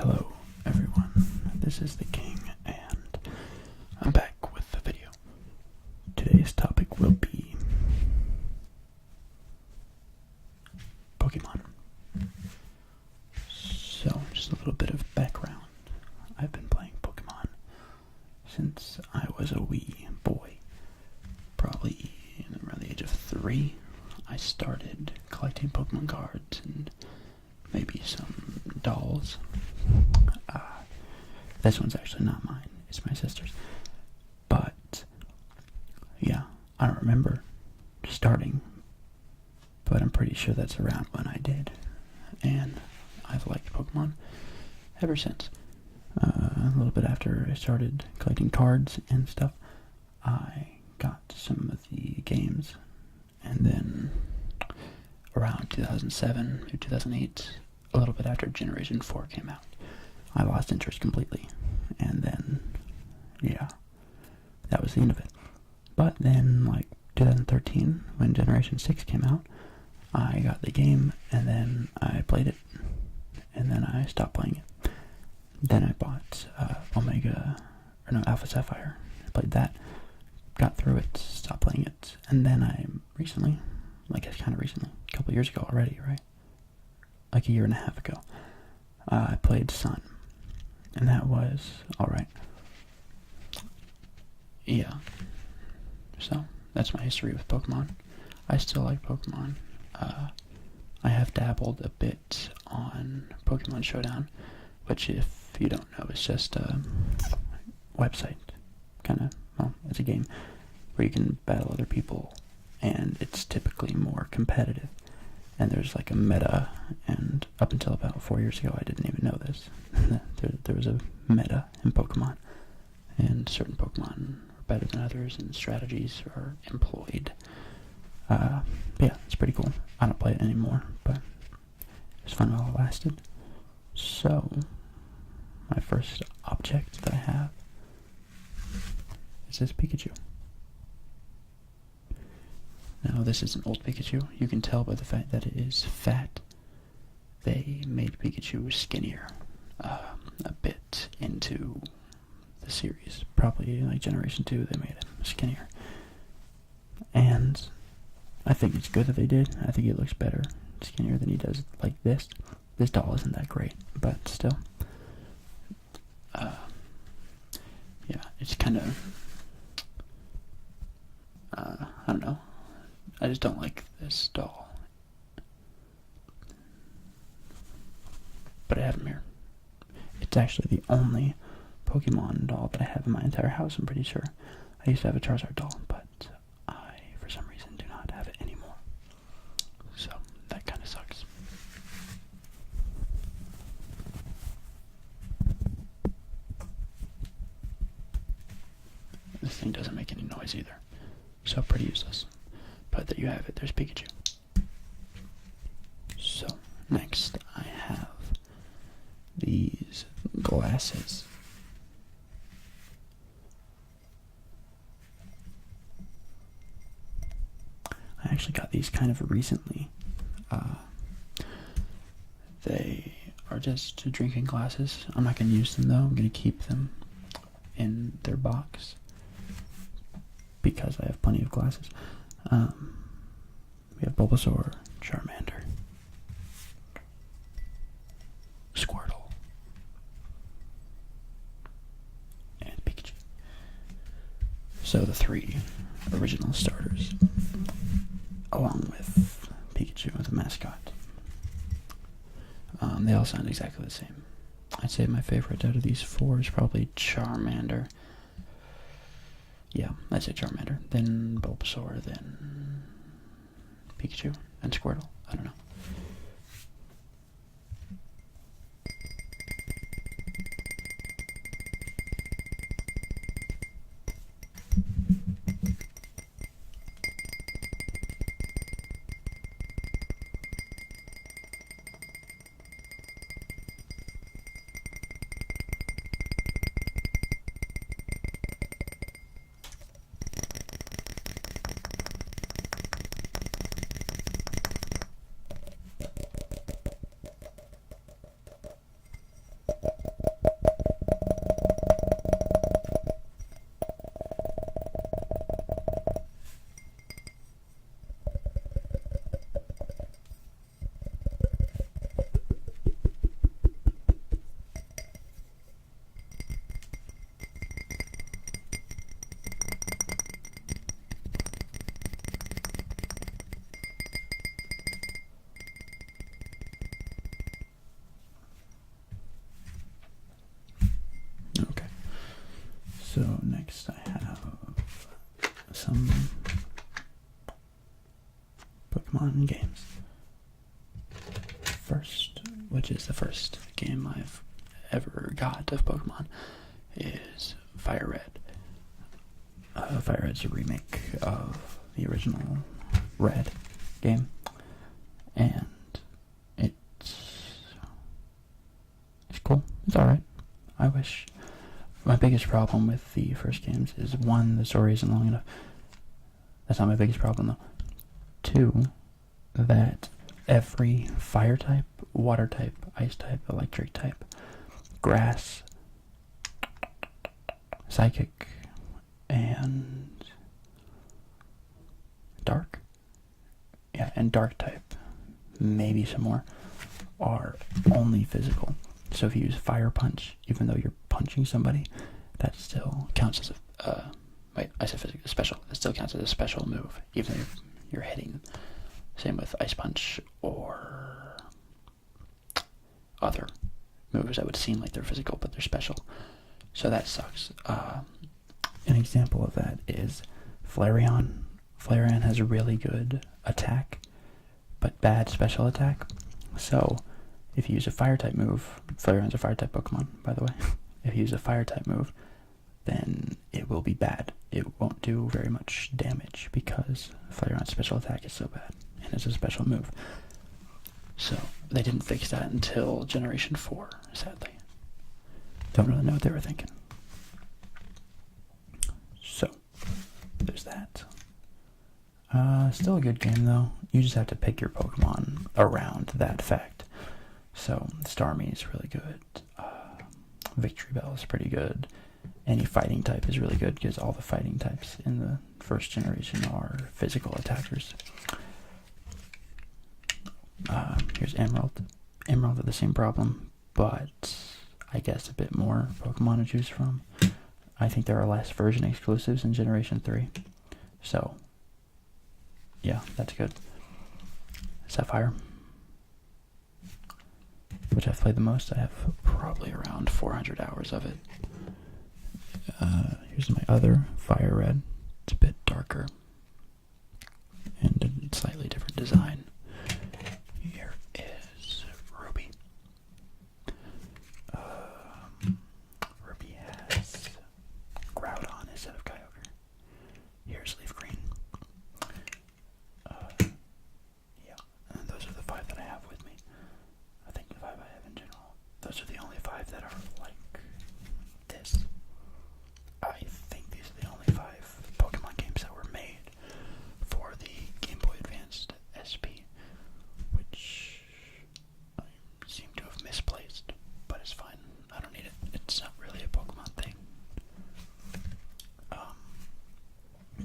Hello, everyone. This is the King, and I'm back with the video. Today's topic will be Pokemon. So, just a little bit of background. I've been playing Pokemon since I was a wee boy. Probably around the age of 3, I started collecting Pokemon cards and maybe some dolls. This one's actually not mine, it's my sister's. But, yeah, I don't remember starting, but I'm pretty sure that's around when I did. And I've liked Pokemon ever since. A little bit after I started collecting cards and stuff, I got some of the games, and then around 2007 or 2008, a little bit after Generation 4 came out, I lost interest completely, and then, yeah, that was the end of it. But then, like, 2013, when Generation 6 came out, I got the game, and then I played it, and then I stopped playing it. Then I bought Alpha Sapphire. I played that, got through it, stopped playing it, and then I recently, a couple years ago already, right? Like a year and a half ago, I played Sun, and that was alright. Yeah, so that's my history with Pokemon. I still like Pokemon. I have dabbled a bit on Pokemon Showdown, which, if you don't know, is just a website, it's a game where you can battle other people, and it's typically more competitive. And there's like a meta, and up until about 4 years ago, I didn't even know this. there was a meta in Pokemon, and certain Pokemon are better than others, and strategies are employed. But yeah, it's pretty cool. I don't play it anymore, but it was fun while it lasted. So, my first object that I have is this Pikachu. Now, this is an old Pikachu. You can tell by the fact that it is fat. They made Pikachu skinnier a bit into the series. Probably like Generation 2, they made him skinnier. And I think it's good that they did. I think he looks better skinnier than he does like this. This doll isn't that great, but still. Yeah, it's kind of, I don't know. I just don't like this doll. But I have him here. It's actually the only Pokemon doll that I have in my entire house, I'm pretty sure. I used to have a Charizard doll, but I, for some reason, do not have it anymore. So, that kind of sucks. This thing doesn't make any noise either. So, pretty useless. But there you have it, there's Pikachu. So, next I have these glasses. I actually got these kind of recently. They are just drinking glasses. I'm not going to use them though, I'm going to keep them in their box because I have plenty of glasses. We have Bulbasaur, Charmander, Squirtle, and Pikachu. So the 3 original starters, along with Pikachu as a mascot. They all sound exactly the same. I'd say my favorite out of these 4 is probably Charmander. Yeah, I'd say Charmander, then Bulbasaur, then Pikachu, and Squirtle. I don't know. So next I have some Pokemon games. First, which is the first game I've ever got of Pokemon, is Fire Red. Fire Red's a remake of the original Red game, and it's cool. It's alright. I wish. My biggest problem with the first games is, one, the story isn't long enough. That's not my biggest problem, though. Two, that every fire type, water type, ice type, electric type, grass, psychic, and dark, and dark type, maybe some more, are only physical. So if you use Fire Punch, even though you're punching somebody, that still counts as I said physical, special. It still counts as a special move, even if you're hitting. Same with Ice Punch or other moves that would seem like they're physical, but they're special. So that sucks. An example of that is Flareon. Flareon has a really good attack, but bad special attack. So if you use a fire-type move, Flareon's a fire-type Pokemon, by the way. If you use a fire-type move, then it will be bad. It won't do very much damage because Flareon's special attack is so bad, and it's a special move. So they didn't fix that until Generation 4, sadly. Don't really know what they were thinking. So, there's that. Still a good game, though. You just have to pick your Pokemon around that fact. So, Starmie is really good. Victory Bell is pretty good. Any fighting type is really good because all the fighting types in the first generation are physical attackers. Here's Emerald. Emerald had the same problem, but I guess a bit more Pokemon to choose from. I think there are less version exclusives in Generation 3. So, yeah, that's good. Sapphire, which I've played the most. I have probably around 400 hours of it. Here's my other Fire Red. It's a bit darker and a slightly different design. Here is Ruby. Ruby has Groudon instead of Kyogre. Here's Leaf Green. Yeah, and those are the 5 that I have with me. I think the 5 I have in general. Those are the only 5 that are like this. I think these are the only 5 Pokemon games that were made for the Game Boy Advanced SP, which I seem to have misplaced, but it's fine. I don't need it. It's not really a Pokemon thing.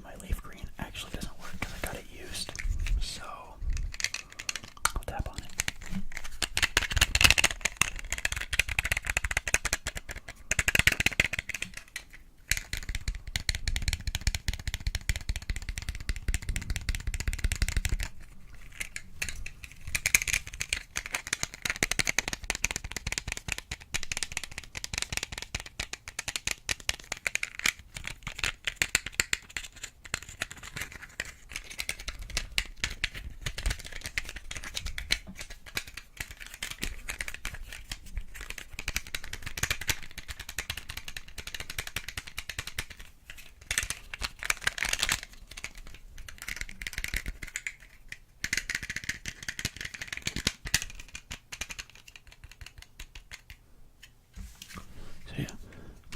My Leaf Green actually doesn't work because I got it used, so I'll tap on it.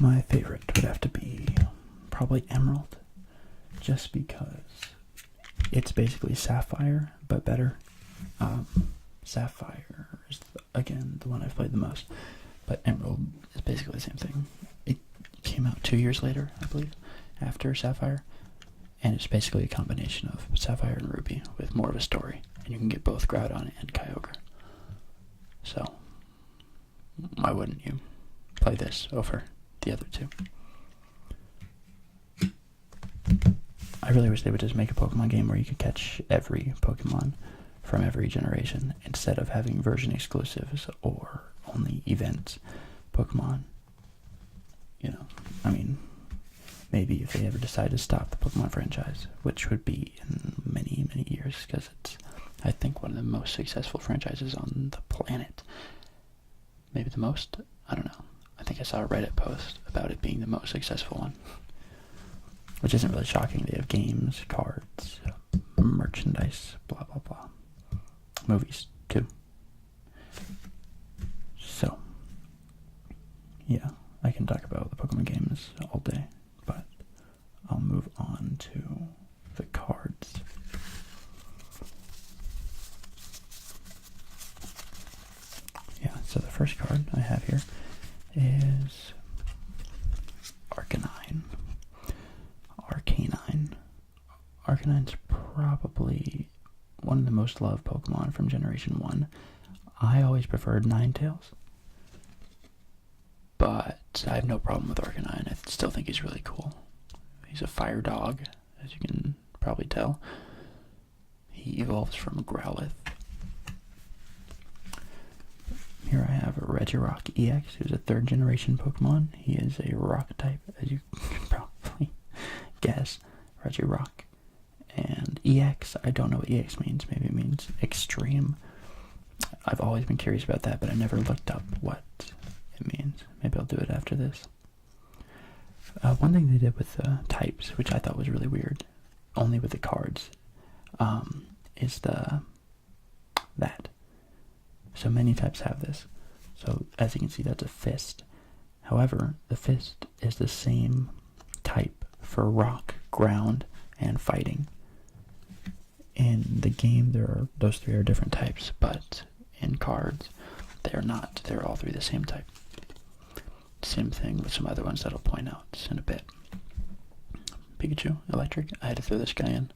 My favorite would have to be probably Emerald, just because it's basically Sapphire, but better. Sapphire is, again, the one I've played the most, but Emerald is basically the same thing. It came out 2 years later, I believe, after Sapphire, and it's basically a combination of Sapphire and Ruby with more of a story, and you can get both Groudon and Kyogre. So, why wouldn't you play this over the other 2? I really wish they would just make a Pokemon game where you could catch every Pokemon from every generation instead of having version exclusives or only event Pokemon. You know, I mean, maybe if they ever decide to stop the Pokemon franchise, which would be in many, many years, because it's, I think, one of the most successful franchises on the planet. Maybe the most? I don't know. I think I saw a Reddit post about it being the most successful one. Which isn't really shocking. They have games, cards, merchandise, blah, blah, blah. Movies, too. So, yeah, I can talk about the Pokemon games all day, but I'll move on to the cards. Yeah, so the first card I have here is Arcanine. Arcanine's probably one of the most loved Pokemon from Generation 1. I always preferred Ninetales, but I have no problem with Arcanine. I still think he's really cool. He's a fire dog, as you can probably tell. He evolves from a Growlithe. Here I have a Regirock EX, who's a 3rd generation Pokemon. He is a rock type, as you can probably guess. Regirock. And EX, I don't know what EX means. Maybe it means extreme. I've always been curious about that, but I never looked up what it means. Maybe I'll do it after this. One thing they did with the types, which I thought was really weird, only with the cards, is that. So many types have this. So as you can see, that's a fist. However, the fist is the same type for rock, ground, and fighting. In the game, those 3 are different types, but in cards, they are not. They're all 3 the same type. Same thing with some other ones that I'll point out in a bit. Pikachu, electric. I had to throw this guy in.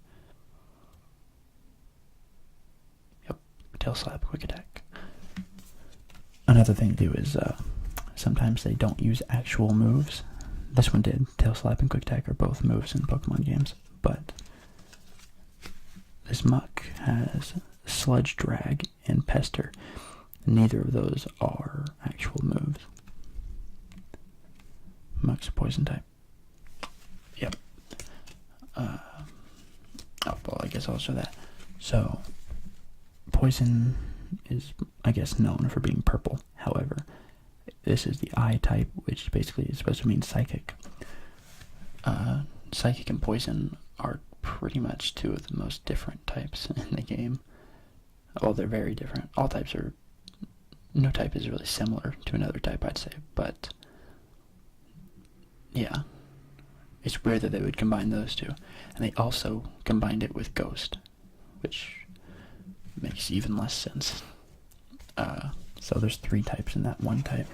Yep, tail slap, quick attack. Another thing to do is sometimes they don't use actual moves. This one did. Tail slap and quick attack are both moves in Pokemon games, but this Muck has Sludge Drag and Pester. Neither of those are actual moves. Muck's a poison type. Yep. Oh, well, I guess I'll show that. So, poison is, I guess, known for being purple. However, this is the I type, which basically is supposed to mean psychic. Psychic and poison are pretty much 2 of the most different types in the game. Well, they're very different. All types are... No type is really similar to another type, I'd say, but... Yeah. It's weird that they would combine those 2. And they also combined it with Ghost, which makes even less sense. So there's 3 types in that one type.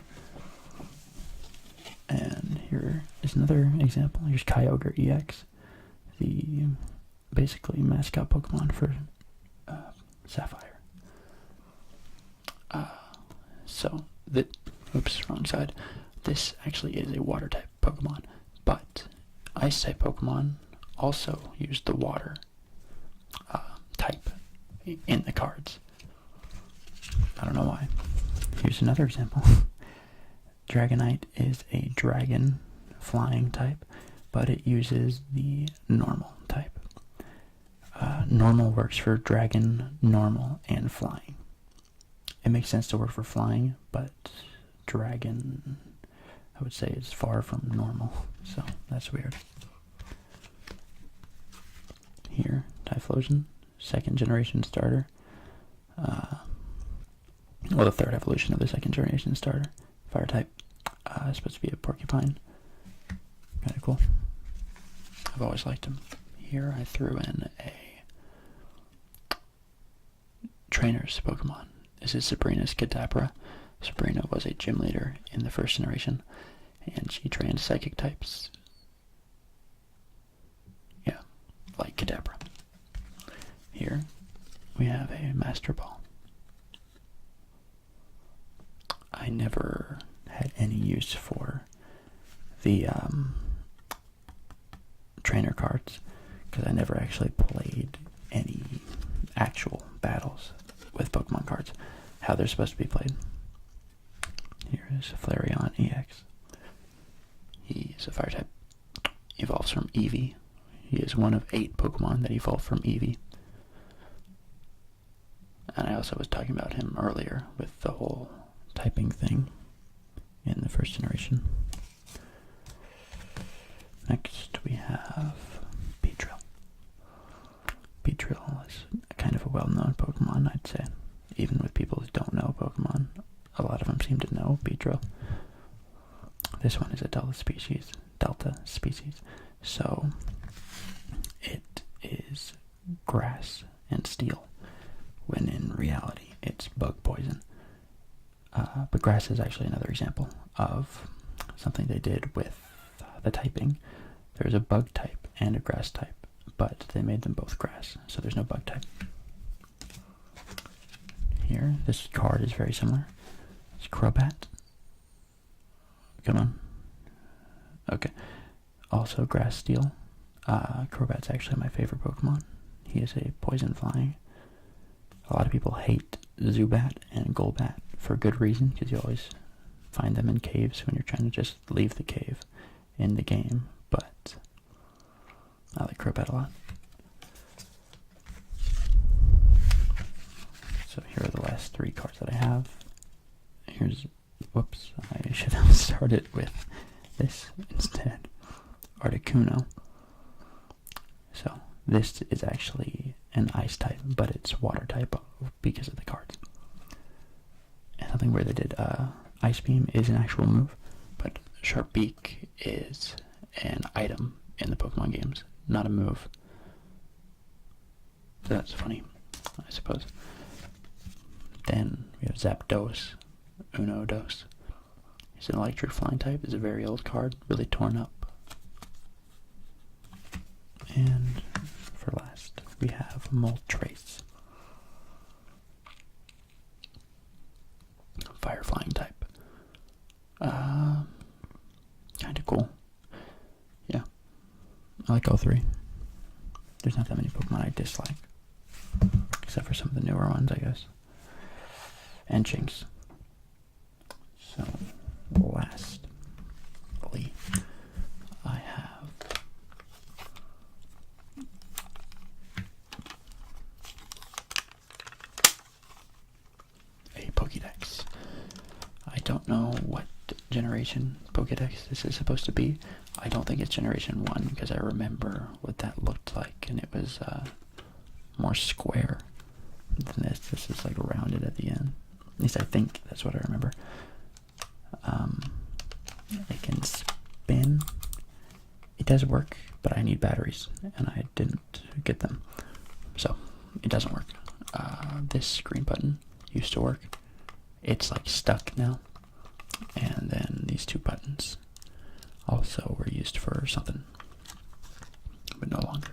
And here is another example. Here's Kyogre EX, the basically mascot Pokemon for Sapphire. Oops, wrong side. This actually is a water type Pokemon, but ice type Pokemon also use the water type in the cards. I don't know why. Here's another example. Dragonite is a dragon flying type, but it uses the normal type. Normal works for dragon, normal, and flying. It makes sense to work for flying, but dragon, I would say, is far from normal, so that's weird. Here, Typhlosion, 2nd generation starter. Well, the 3rd evolution of the 2nd generation starter. Fire type. It's supposed to be a porcupine. Kind of cool. I've always liked him. Here I threw in a trainer's Pokemon. This is Sabrina's Kadabra. Sabrina was a gym leader in the 1st generation, and she trained psychic types. Yeah, like Kadabra. Here we have a Master Ball. I never had any use for the trainer cards because I never actually played any actual battles with Pokemon cards, how they're supposed to be played. Here is Flareon EX. He is a fire type. evolves from Eevee. He is one of 8 Pokemon that evolve from Eevee. And I also was talking about him earlier with the whole typing thing in the first generation. Next we have Beedrill. Beedrill is kind of a well-known Pokemon, I'd say. Even with people who don't know Pokemon, a lot of them seem to know Beedrill. This one is a Delta species. So it is grass and steel, when in reality it's bug poison. But grass is actually another example of something they did with the typing. There's a bug type and a grass type, but they made them both grass, so there's no bug type. Here, this card is very similar. It's Crobat. Come on. Okay. Also grass steel. Crobat's actually my favorite Pokemon. He is a poison flying. A lot of people hate Zubat and Golbat for good reason, because you always find them in caves when you're trying to just leave the cave in the game, but I like Crobat a lot. So here are the last 3 cards that I have. Whoops, I should have started with this instead. Articuno. So this is actually an ice type, but it's water type because of the cards. And something where they did Ice Beam is an actual move, but Sharp Beak is an item in the Pokemon games, not a move. So that's funny, I suppose. Then we have Zapdos, Unodos. He's an electric flying type. It's a very old card, really torn up. And for last, we have Moltres. Fire flying type. Kind of cool. Yeah. I like all 3. There's not that many Pokemon I dislike. Except for some of the newer ones, I guess. And Jinx. So, lastly, I have a Pokédex. I don't know what generation Pokédex this is supposed to be. I don't think it's generation 1, because I remember what that looked like, and it was more square than this. This is like rounded at the end. At least I think that's what I remember. It can spin. It does work, but I need batteries, and I didn't get them. So, it doesn't work. This green button used to work. It's like stuck now. And then these 2 buttons also were used for something, but no longer.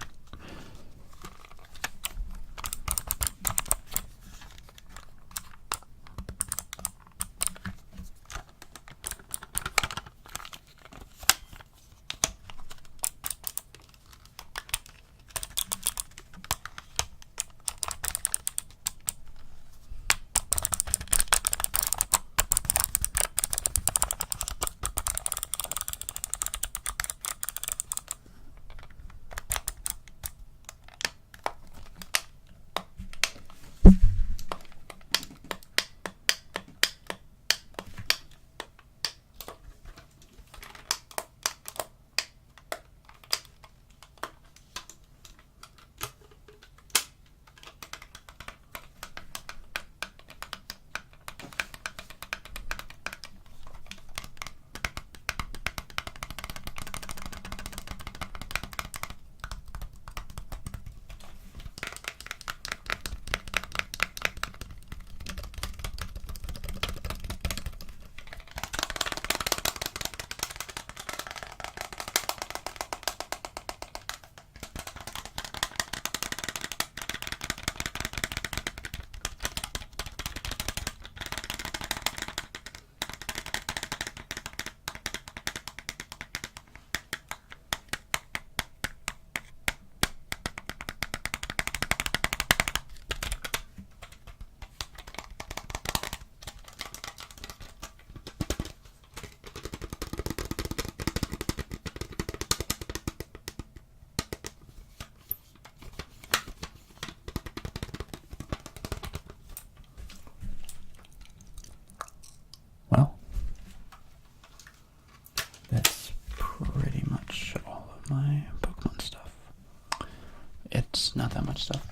not that much stuff.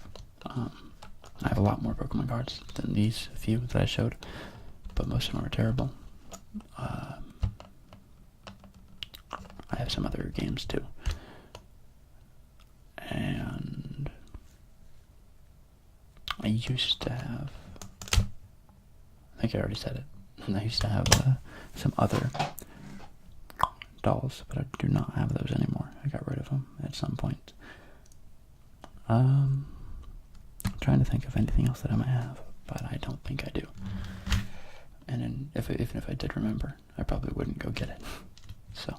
I have a lot more Pokemon cards than these few that I showed, but most of them are terrible. I have some other games too. And I used to have, I think I already said it, I used to have some other dolls, but I do not have those anymore. I got rid of them at some point. I'm trying to think of anything else that I might have, but I don't think I do. And then even if I did remember, I probably wouldn't go get it. So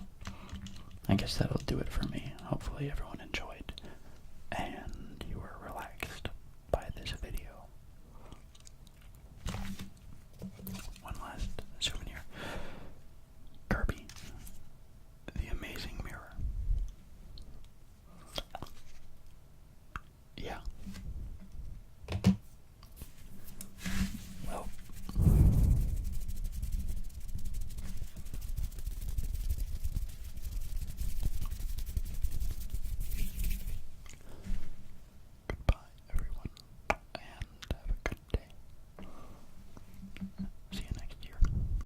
I guess that'll do it for me. Hopefully everyone